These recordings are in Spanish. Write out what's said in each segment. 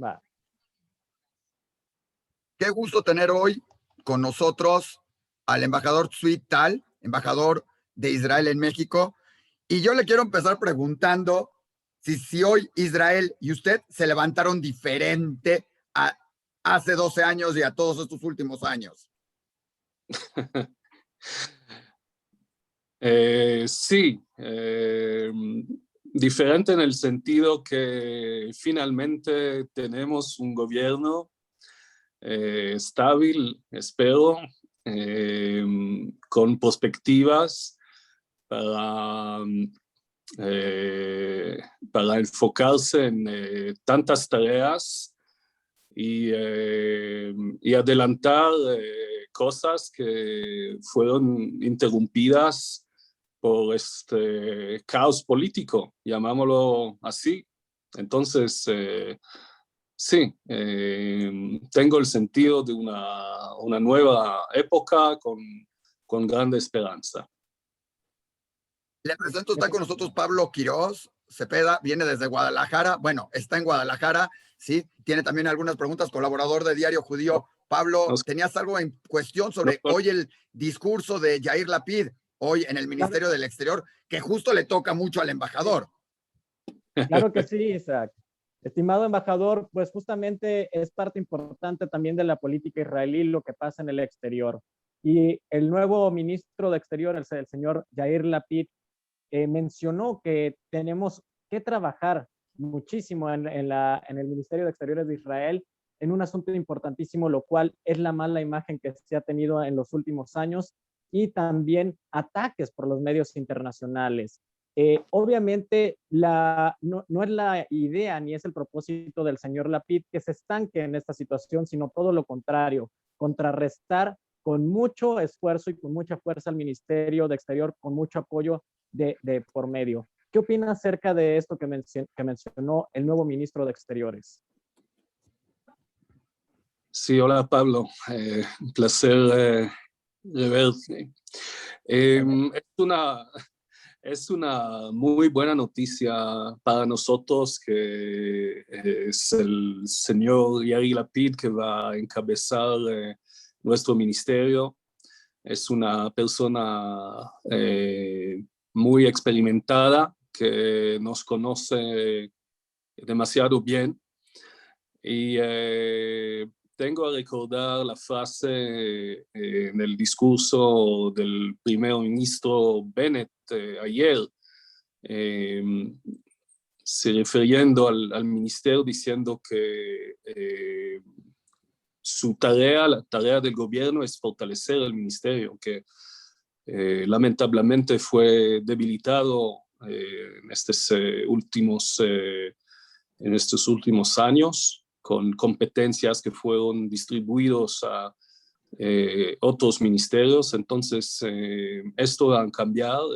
Va. Qué gusto tener hoy con nosotros al embajador Tzvi Tal, embajador de Israel en México. Y yo le quiero empezar preguntando si hoy Israel y usted se levantaron diferente a hace 12 años y a todos estos últimos años. Sí, diferente en el sentido que finalmente tenemos un gobierno estable, espero, con perspectivas para enfocarse en tantas tareas y adelantar cosas que fueron interrumpidas por este caos político, llamámoslo así. Entonces, sí, tengo el sentido de una nueva época con grande esperanza. Le presento, está con nosotros Pablo Quiroz Cepeda, viene desde Guadalajara, bueno, está en Guadalajara, sí, tiene también algunas preguntas, colaborador de Diario Judío. Pablo, ¿tenías algo en cuestión sobre hoy el discurso de Yair Lapid, hoy en el Ministerio del Exterior, que justo le toca mucho al embajador? Claro que sí, Isaac. Estimado embajador, pues justamente es parte importante también de la política israelí lo que pasa en el exterior. Y el nuevo ministro de Exterior, el señor Yair Lapid, mencionó que tenemos que trabajar muchísimo en el Ministerio de Exteriores de Israel en un asunto importantísimo, lo cual es la mala imagen que se ha tenido en los últimos años y también ataques por los medios internacionales. Obviamente no es la idea ni es el propósito del señor Lapid que se estanque en esta situación, sino todo lo contrario, contrarrestar con mucho esfuerzo y con mucha fuerza al Ministerio de Exterior, con mucho apoyo de por medio. ¿Qué opina acerca de esto que mencionó el nuevo ministro de Exteriores? Sí, hola Pablo, un placer de verte. Es una muy buena noticia para nosotros que es el señor Yair Lapid que va a encabezar nuestro ministerio. Es una persona muy experimentada que nos conoce demasiado bien y tengo a recordar la frase en el discurso del primer ministro Bennett ayer, se refiriendo al ministerio diciendo que su tarea, la tarea del gobierno es fortalecer el ministerio, que lamentablemente fue debilitado en estos últimos años, con competencias que fueron distribuidos a otros ministerios. Entonces, esto ha cambiado.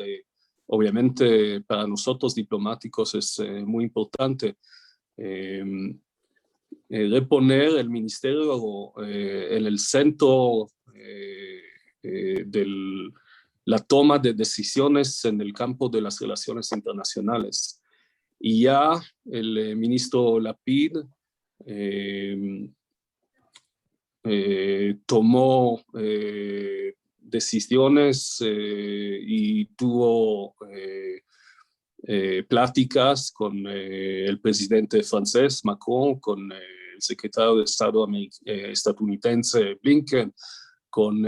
Obviamente, para nosotros diplomáticos es muy importante reponer el ministerio en el centro de la toma de decisiones en el campo de las relaciones internacionales. Y ya el ministro Lapid tomó decisiones y tuvo pláticas con el presidente francés Macron, con el secretario de Estado estadounidense Blinken, con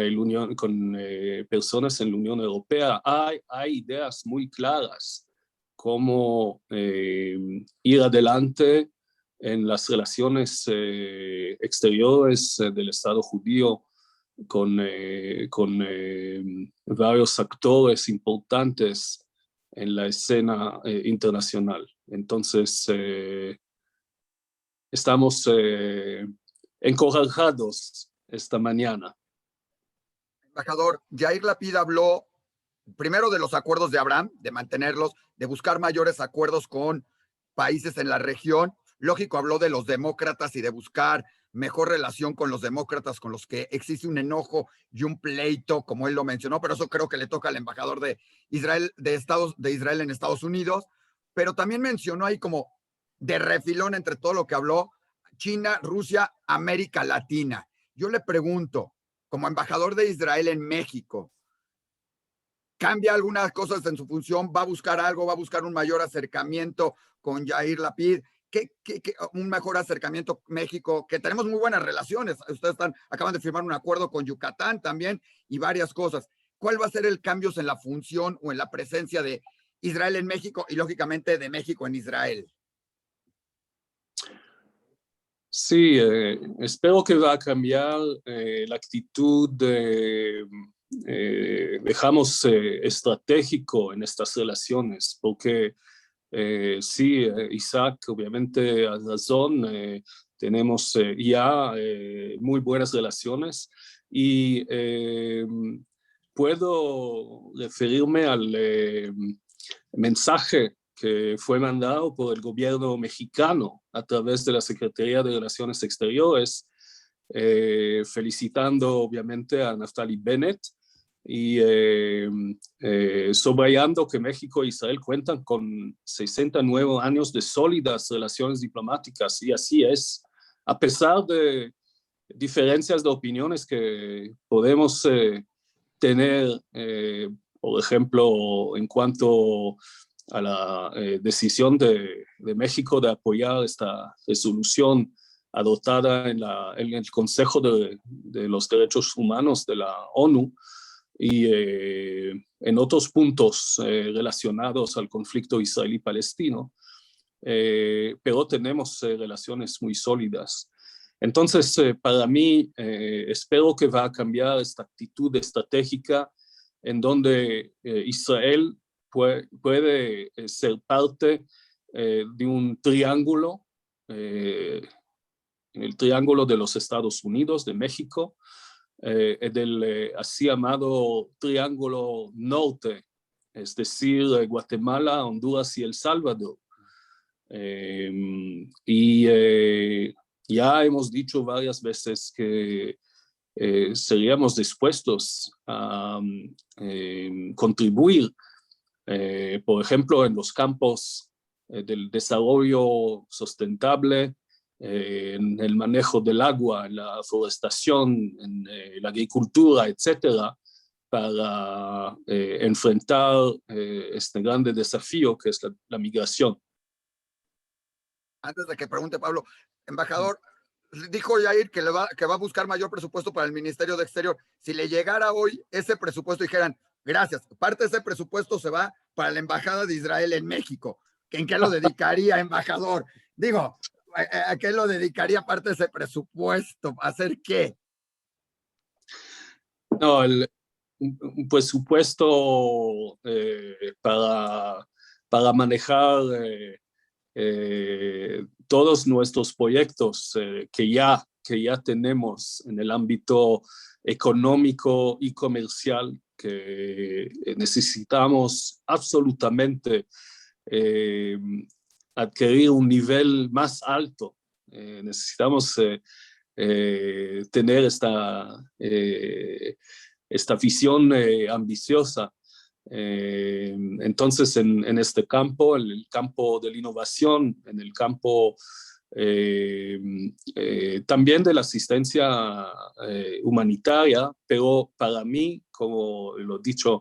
personas en la Unión Europea. Hay ideas muy claras cómo ir adelante en las relaciones exteriores del Estado judío con varios actores importantes en la escena internacional. Entonces, estamos encorajados esta mañana. Embajador, Yair Lapid habló primero de los acuerdos de Abraham, de mantenerlos, de buscar mayores acuerdos con países en la región. Lógico, habló de los demócratas y de buscar mejor relación con los demócratas, con los que existe un enojo y un pleito, como él lo mencionó, pero eso creo que le toca al embajador de Israel, de Israel en Estados Unidos. Pero también mencionó ahí como de refilón entre todo lo que habló China, Rusia, América Latina. Yo le pregunto, como embajador de Israel en México, ¿cambia algunas cosas en su función? ¿Va a buscar algo? ¿Va a buscar un mayor acercamiento con Yair Lapid? Un mejor acercamiento México, que tenemos muy buenas relaciones. Ustedes acaban de firmar un acuerdo con Yucatán también y varias cosas. ¿Cuál va a ser el cambio en la función o en la presencia de Israel en México y lógicamente de México en Israel? Sí, espero que va a cambiar la actitud dejamos estratégico en estas relaciones, porque sí, Isaac obviamente ha razón, tenemos ya muy buenas relaciones y puedo referirme al mensaje que fue mandado por el gobierno mexicano a través de la Secretaría de Relaciones Exteriores, felicitando obviamente a Naftali Bennett y subrayando que México e Israel cuentan con 69 años de sólidas relaciones diplomáticas, y así es, a pesar de diferencias de opiniones que podemos tener, por ejemplo, en cuanto a la decisión de México de apoyar esta resolución adoptada en el Consejo de los Derechos Humanos de la ONU y en otros puntos relacionados al conflicto israelí-palestino, pero tenemos relaciones muy sólidas. Entonces, para mí, espero que va a cambiar esta actitud estratégica en donde Israel puede ser parte de un triángulo, el triángulo de los Estados Unidos, de México, del así llamado Triángulo Norte, es decir, Guatemala, Honduras y El Salvador. Ya hemos dicho varias veces que seríamos dispuestos a contribuir, por ejemplo, en los campos del desarrollo sustentable, en el manejo del agua, en la forestación, en la agricultura, etcétera, para enfrentar este grande desafío que es la migración. Antes de que pregunte Pablo, embajador, dijo Yair que va a buscar mayor presupuesto para el Ministerio de Exterior. Si le llegara hoy ese presupuesto y dijeran, gracias, parte de ese presupuesto se va para la Embajada de Israel en México, ¿en qué lo dedicaría, embajador? Digo, ¿a qué lo dedicaría parte de ese presupuesto? ¿A hacer qué? No, un presupuesto para manejar todos nuestros proyectos que ya tenemos en el ámbito económico y comercial, que necesitamos absolutamente adquirir un nivel más alto. Necesitamos tener esta visión ambiciosa. Entonces, en este campo, en el campo de la innovación, en el campo también de la asistencia humanitaria, pero para mí, como lo he dicho,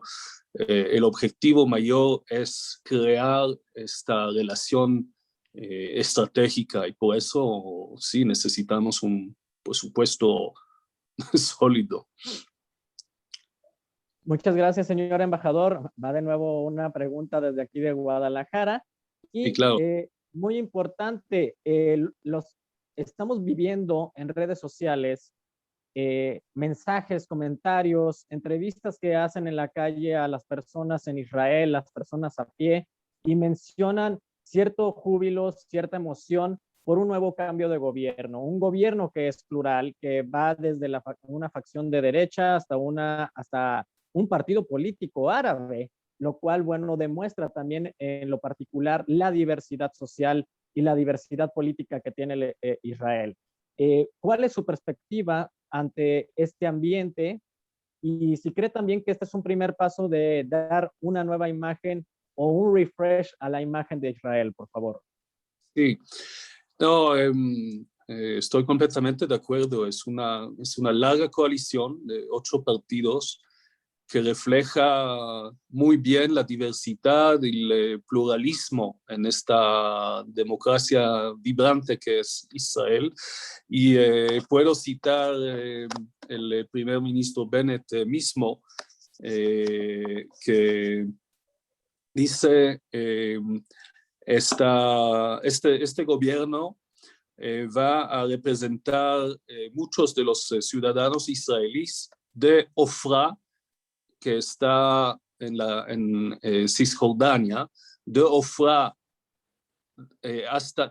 el objetivo mayor es crear esta relación estratégica, y por eso sí necesitamos un presupuesto sólido. Muchas gracias, señor embajador. Va de nuevo una pregunta desde aquí de Guadalajara. Y sí, claro. Muy importante, estamos viviendo en redes sociales mensajes, comentarios, entrevistas que hacen en la calle a las personas en Israel, las personas a pie, y mencionan cierto júbilo, cierta emoción por un nuevo cambio de gobierno, un gobierno que es plural, que va desde una facción de derecha hasta un partido político árabe, lo cual, bueno, demuestra también en lo particular la diversidad social y la diversidad política que tiene Israel. ¿Cuál es su perspectiva ante este ambiente? Y si cree también que este es un primer paso de dar una nueva imagen o un refresh a la imagen de Israel, por favor. Sí, no, estoy completamente de acuerdo. Es una larga coalición de 8 partidos que refleja muy bien la diversidad y el pluralismo en esta democracia vibrante que es Israel. Y puedo citar el primer ministro Bennett mismo, que dice, este gobierno va a representar muchos de los ciudadanos israelíes de Ofra, que está en Cisjordania, de Ofra hasta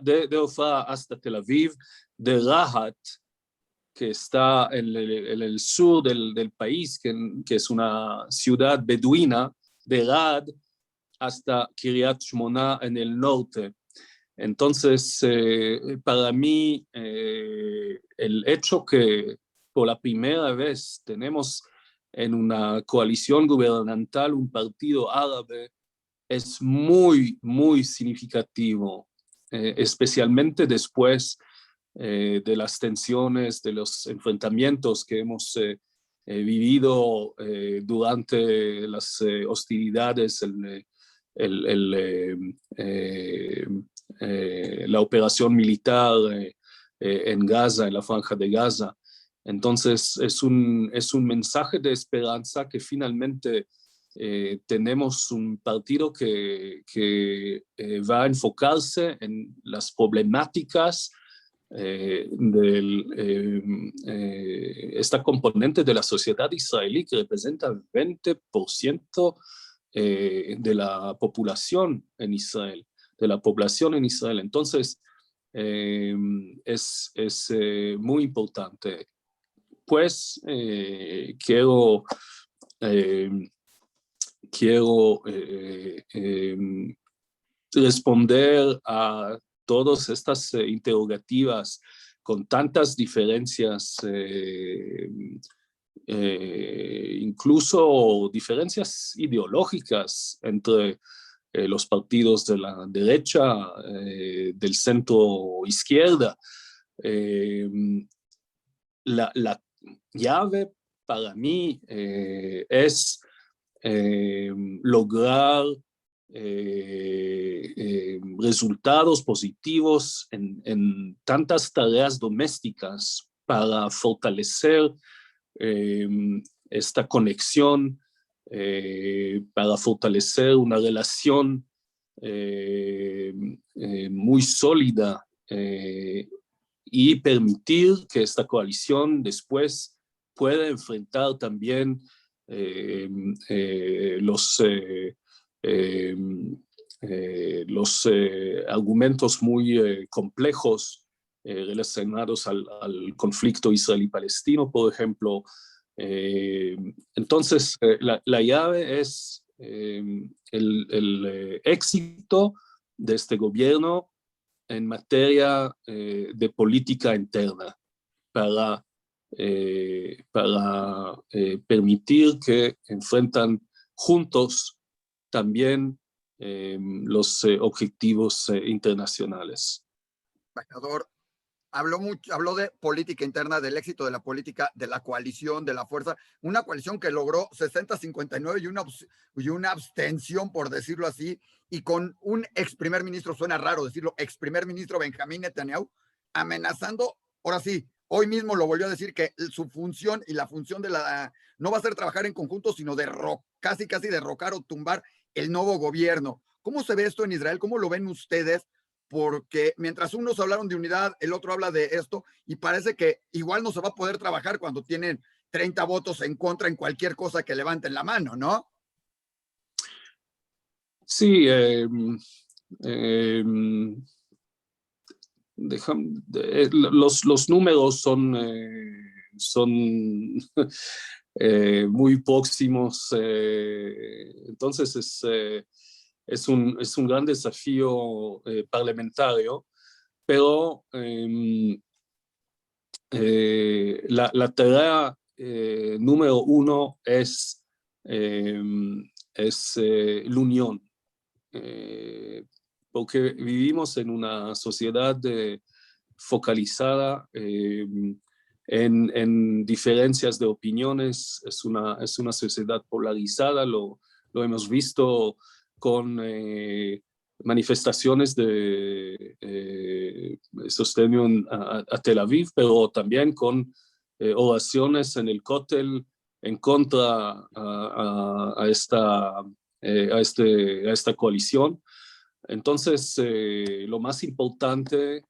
Tel Aviv, de Rahat, que está en el sur del país, que es una ciudad beduina, de Rad hasta Kiryat Shmona en el norte. Entonces, para mí, el hecho que por la primera vez tenemos en una coalición gubernamental un partido árabe es muy, muy significativo, especialmente después de las tensiones, de los enfrentamientos que hemos vivido durante las hostilidades, la operación militar en Gaza, en la franja de Gaza. Entonces es un mensaje de esperanza que finalmente tenemos un partido que va a enfocarse en las problemáticas esta componente de la sociedad israelí que representa el 20% de la población en Israel, Entonces, es muy importante. Pues quiero responder a todas estas interrogativas con tantas diferencias, incluso diferencias ideológicas entre los partidos de la derecha, del centro izquierda. La llave para mí es lograr resultados positivos en tantas tareas domésticas para fortalecer esta conexión, para fortalecer una relación muy sólida y permitir que esta coalición después pueda enfrentar también los argumentos muy complejos relacionados al conflicto israelí-palestino, por ejemplo. Entonces, la llave es el éxito de este gobierno en materia de política interna para permitir que enfrentan juntos también los objetivos internacionales. Embajador, habló de política interna, del éxito de la política, de la coalición, de la fuerza, una coalición que logró 60-59 y una abstención, por decirlo así, y con un ex primer ministro, suena raro decirlo, ex primer ministro Benjamín Netanyahu, amenazando, ahora sí, hoy mismo lo volvió a decir, que su función y la función no va a ser trabajar en conjunto, sino casi derrocar o tumbar el nuevo gobierno. ¿Cómo se ve esto en Israel? ¿Cómo lo ven ustedes? Porque mientras unos hablaron de unidad, el otro habla de esto, y parece que igual no se va a poder trabajar cuando tienen 30 votos en contra en cualquier cosa que levanten la mano, ¿no? Sí, los números son muy próximos, entonces es un gran desafío parlamentario, pero la tarea número uno es la unión, porque vivimos en una sociedad focalizada en diferencias de opiniones. Es una sociedad polarizada, lo hemos visto con manifestaciones de sostenido a Tel Aviv, pero también con oraciones en el Kotel en contra a esta coalición. Entonces, lo más importante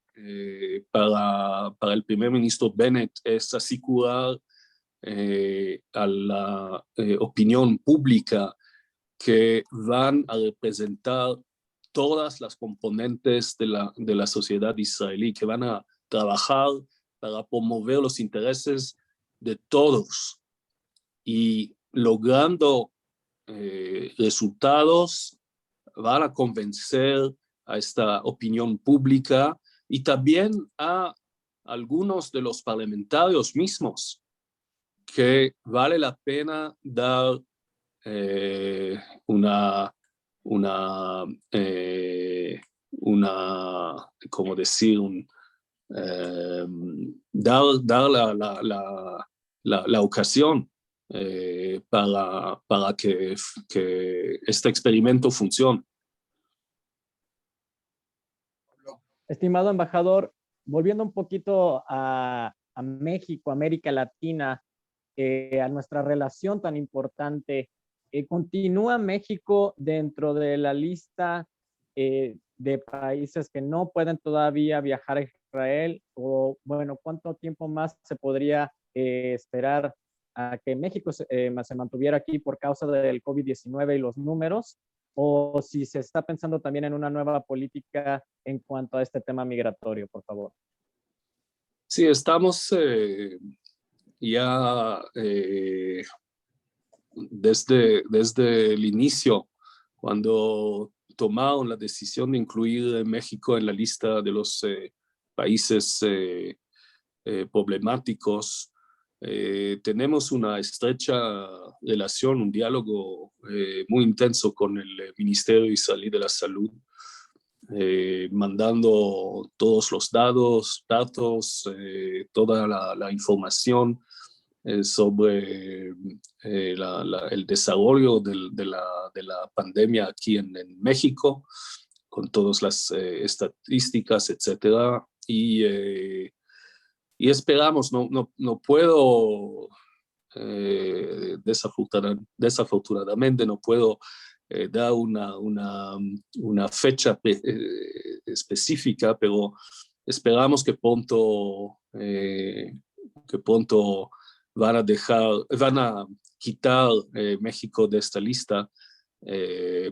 para el primer ministro Bennett es asegurar a la opinión pública que van a representar todas las componentes de la sociedad israelí, que van a trabajar para promover los intereses de todos y logrando resultados van a convencer a esta opinión pública y también a algunos de los parlamentarios mismos que vale la pena dar ¿cómo decir? Dar la ocasión para que este experimento funcione. Estimado embajador, volviendo un poquito a México, América Latina, a nuestra relación tan importante, ¿continúa México dentro de la lista de países que no pueden todavía viajar a Israel? O bueno, ¿cuánto tiempo más se podría esperar a que México se mantuviera aquí por causa del COVID-19 y los números? O si se está pensando también en una nueva política en cuanto a este tema migratorio, por favor. Sí, estamos ya desde el inicio, cuando tomaron la decisión de incluir a México en la lista de los países problemáticos, tenemos una estrecha relación, un diálogo muy intenso con el Ministerio Israelí de la Salud, mandando todos los datos, toda la información sobre el desarrollo de la pandemia aquí en México, con todas las estadísticas, etcétera. Y esperamos, no puedo, desafortunadamente no puedo dar una fecha específica, pero esperamos que pronto van a quitar México de esta lista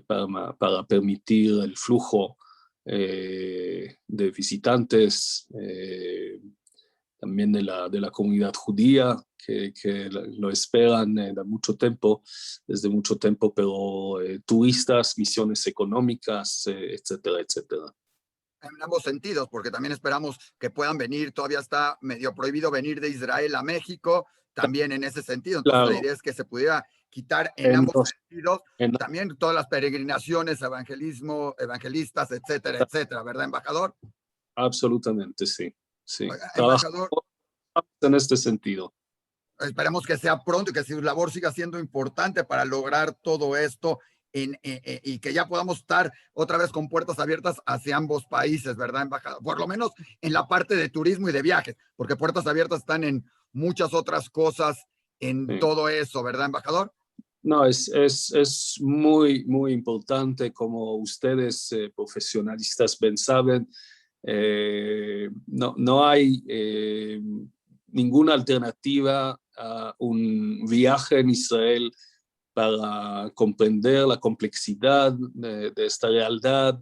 para permitir el flujo de visitantes, también de la comunidad judía, que lo esperan desde mucho tiempo, pero turistas, misiones económicas, etcétera, etcétera. En ambos sentidos, porque también esperamos que puedan venir, todavía está medio prohibido venir de Israel a México, también en ese sentido. Entonces, claro, la idea es que se pudiera quitar en ambos sentidos, también todas las peregrinaciones, evangelistas, etcétera, etcétera, ¿verdad, embajador? Absolutamente, sí. Sí. Embajador, en este sentido. Esperemos que sea pronto y que su labor siga siendo importante para lograr todo esto y que ya podamos estar otra vez con puertas abiertas hacia ambos países, ¿verdad, embajador? Por lo menos en la parte de turismo y de viajes, porque puertas abiertas están en muchas otras cosas en todo eso, ¿verdad, embajador? No, es muy, muy importante, como ustedes profesionalistas bien saben. No hay ninguna alternativa a un viaje en Israel para comprender la complejidad de esta realidad,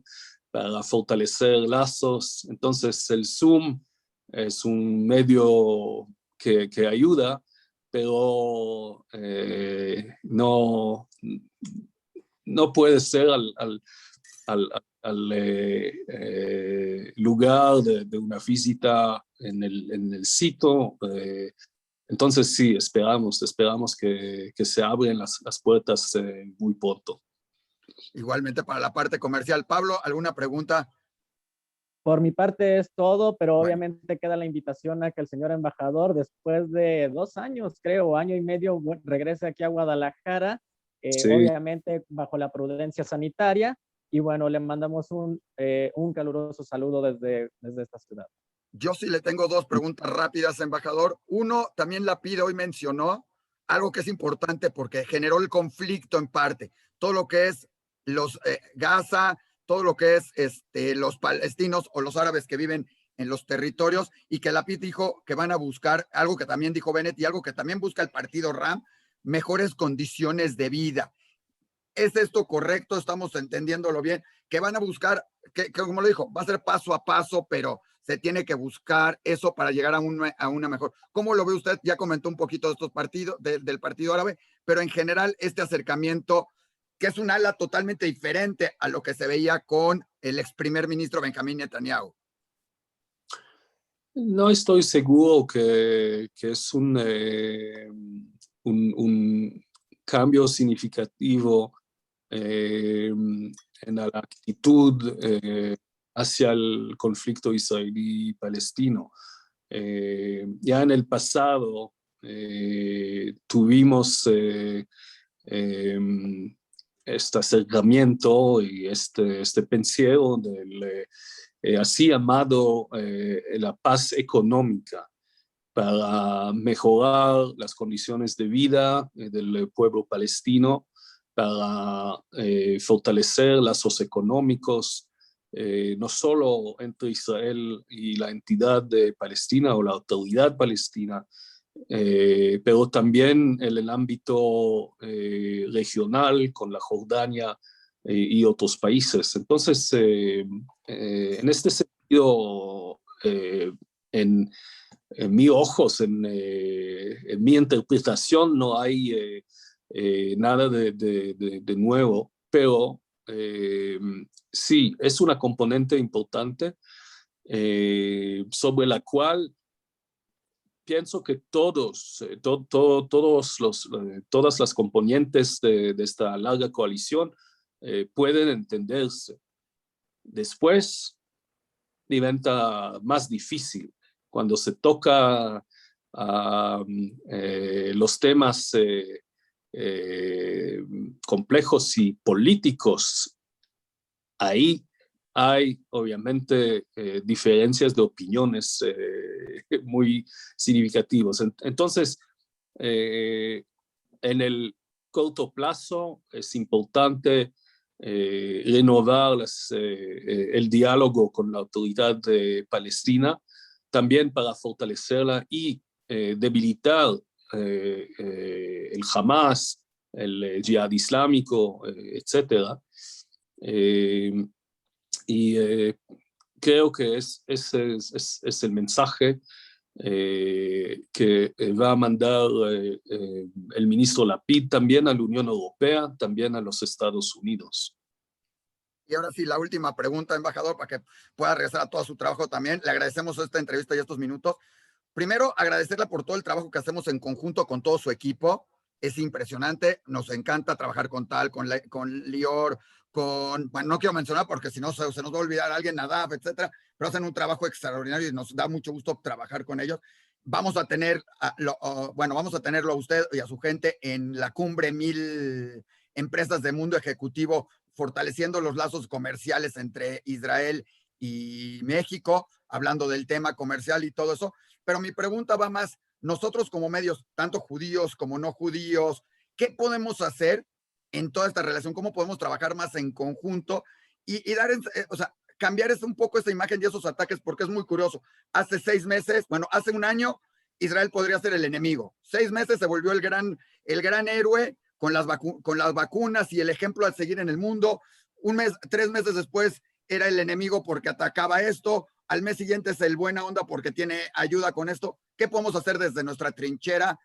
para fortalecer lazos. Entonces el Zoom es un medio que ayuda, pero no puede ser al lugar de una visita en el sitio. Entonces sí, esperamos que se abren las puertas muy pronto. Igualmente para la parte comercial. Pablo, ¿alguna pregunta? por mi parte es todo, pero Bueno, obviamente queda la invitación a que el señor embajador, después de 2 años, creo, año y medio, regrese aquí a Guadalajara, Sí, obviamente bajo la prudencia sanitaria. Y bueno, le mandamos un caluroso saludo desde esta ciudad. yo sí le tengo dos preguntas rápidas, embajador. Uno, también la pide, hoy mencionó algo que es importante porque generó el conflicto en parte. Todo lo que es los Gaza, todo lo que es los palestinos o los árabes que viven en los territorios, y que la PIT dijo que van a buscar algo que también dijo Bennett y algo que también busca el partido RAM, mejores condiciones de vida. ¿Es esto correcto? ¿Estamos entendiéndolo bien? Que van a buscar, que como lo dijo, va a ser paso a paso, pero se tiene que buscar eso para llegar a una mejor. ¿Cómo lo ve usted? Ya comentó un poquito de estos partidos, del partido árabe, pero en general este acercamiento, que es un ala totalmente diferente a lo que se veía con el ex primer ministro Benjamín Netanyahu. no estoy seguro que es un cambio significativo en la actitud hacia el conflicto israelí-palestino. Ya en el pasado tuvimos este acercamiento y este pensiero del así llamado la paz económica para mejorar las condiciones de vida del pueblo palestino, para fortalecer lazos económicos, no solo entre Israel y la entidad de Palestina o la autoridad palestina, pero también en el ámbito regional con la Jordania y otros países. Entonces, en este sentido, en mis ojos, en mi interpretación, no hay nada de nuevo, pero sí, es una componente importante sobre la cual pienso que todas las componentes de esta larga coalición pueden entenderse. Después, diventa más difícil cuando se toca los temas complejos y políticos. Ahí hay obviamente diferencias de opiniones muy significativas. Entonces, en el corto plazo es importante renovar el diálogo con la autoridad palestina, también para fortalecerla y debilitar el Hamas, el Jihad Islámico, etcétera. Y creo que ese es el mensaje que va a mandar el ministro Lapid también a la Unión Europea, también a los Estados Unidos. Y ahora sí, la última pregunta, embajador, para que pueda regresar a todo su trabajo también. Le agradecemos esta entrevista y estos minutos. Primero, agradecerle por todo el trabajo que hacemos en conjunto con todo su equipo. Es impresionante, nos encanta trabajar con con Lior, bueno, no quiero mencionar porque si no se nos va a olvidar alguien, Nadab, etcétera, pero hacen un trabajo extraordinario y nos da mucho gusto trabajar con ellos. Vamos a tenerlo a usted y a su gente en la cumbre 1000 empresas de mundo ejecutivo, fortaleciendo los lazos comerciales entre Israel y México, hablando del tema comercial y todo eso. Pero mi pregunta va más, nosotros como medios, tanto judíos como no judíos, ¿qué podemos hacer en toda esta relación? ¿Cómo podemos trabajar más en conjunto y dar, cambiar un poco esa imagen y esos ataques? Porque es muy curioso. Hace 6 meses, bueno, hace un año, Israel podría ser el enemigo. 6 meses se volvió el gran héroe con las vacunas y el ejemplo a seguir en el mundo. 3 meses después era el enemigo porque atacaba esto. Al mes siguiente es el buena onda porque tiene ayuda con esto. ¿Qué podemos hacer desde nuestra trinchera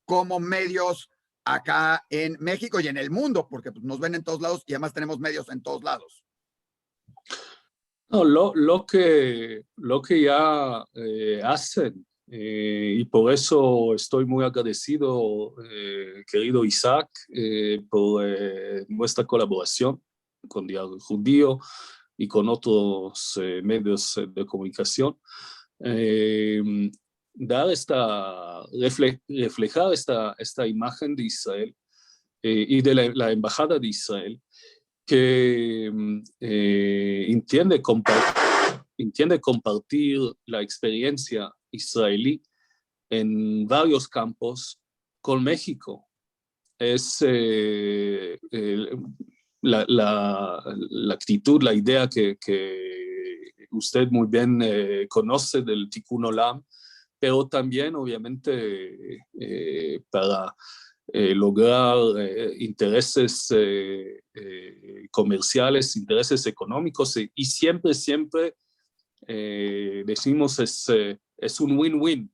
como medios acá en México y en el mundo? Porque pues, nos ven en todos lados y además tenemos medios en todos lados. No, lo que ya hacen, y por eso estoy muy agradecido, querido Isaac, por nuestra colaboración con Diálogo Judío, y con otros medios de comunicación, reflejar esta imagen de Israel y de la Embajada de Israel, que entiende compartir la experiencia israelí en varios campos con México. Es la actitud, la idea que usted muy bien conoce del Tikkun Olam, pero también obviamente para lograr intereses comerciales, intereses económicos, y siempre decimos es un win-win.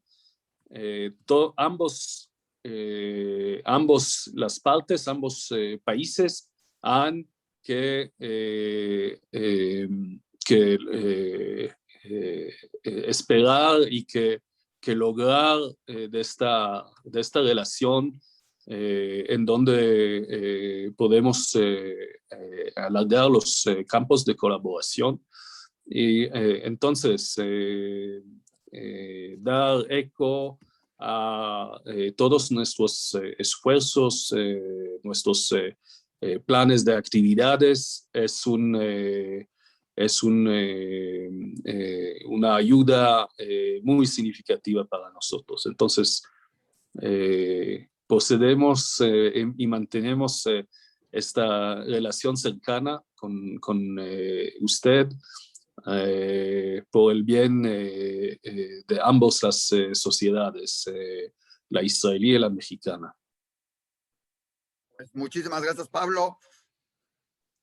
Las partes, ambos países han que esperar y que lograr de esta relación en donde podemos alargar los campos de colaboración. Y entonces dar eco a todos nuestros esfuerzos, nuestros planes de actividades es una ayuda muy significativa para nosotros. Entonces, procedemos y mantenemos esta relación cercana con usted por el bien de ambas las sociedades, la israelí y la mexicana. Pues muchísimas gracias, Pablo.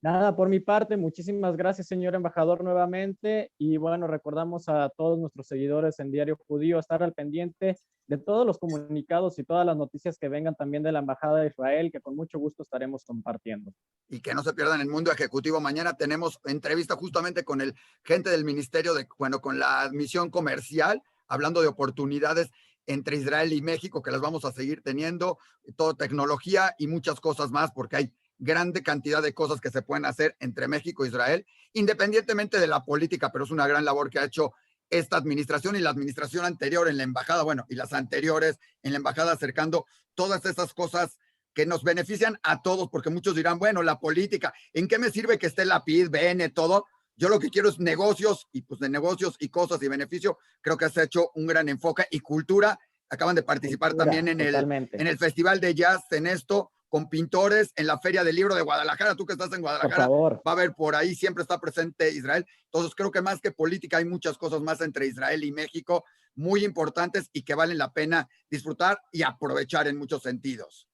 Nada, por mi parte, muchísimas gracias, señor embajador, nuevamente. Y bueno, recordamos a todos nuestros seguidores en Diario Judío estar al pendiente de todos los comunicados y todas las noticias que vengan también de la Embajada de Israel, que con mucho gusto estaremos compartiendo. Y que no se pierdan el Mundo Ejecutivo. Mañana tenemos entrevista justamente con el gente del Ministerio con la misión comercial, hablando de oportunidades entre Israel y México, que las vamos a seguir teniendo, todo tecnología y muchas cosas más, porque hay grande cantidad de cosas que se pueden hacer entre México e Israel, independientemente de la política, pero es una gran labor que ha hecho esta administración y la administración anterior en la embajada, bueno, y las anteriores en la embajada, acercando todas esas cosas que nos benefician a todos, porque muchos dirán, bueno, la política, ¿en qué me sirve que esté la PID, BN, todo? Yo lo que quiero es negocios, y pues de negocios y cosas y beneficio, creo que se ha hecho un gran enfoque, y cultura. Acaban de participar también en el Festival de Jazz en esto, con pintores en la Feria del Libro de Guadalajara. Tú que estás en Guadalajara, va a haber por ahí, siempre está presente Israel. Entonces creo que más que política hay muchas cosas más entre Israel y México muy importantes y que valen la pena disfrutar y aprovechar en muchos sentidos.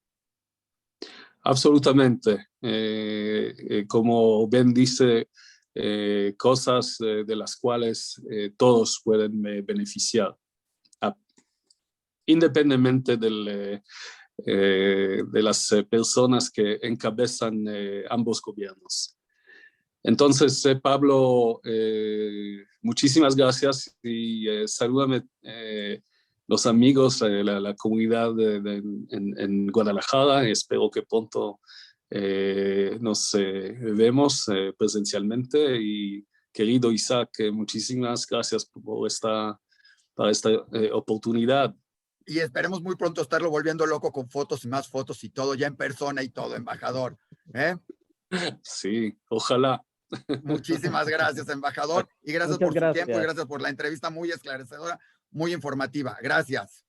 Absolutamente. Como Ben dice, cosas de las cuales todos pueden beneficiar, independientemente de las personas que encabezan ambos gobiernos. Entonces, Pablo, muchísimas gracias y salúdame los amigos, la comunidad en Guadalajara. Espero que pronto nos vemos presencialmente. Y querido Isaac, muchísimas gracias por esta oportunidad. Y esperemos muy pronto estarlo volviendo loco con fotos y más fotos y todo, ya en persona y todo, embajador. Sí, ojalá. Muchísimas gracias, embajador, y gracias por su tiempo y gracias por la entrevista muy esclarecedora, muy informativa. Gracias.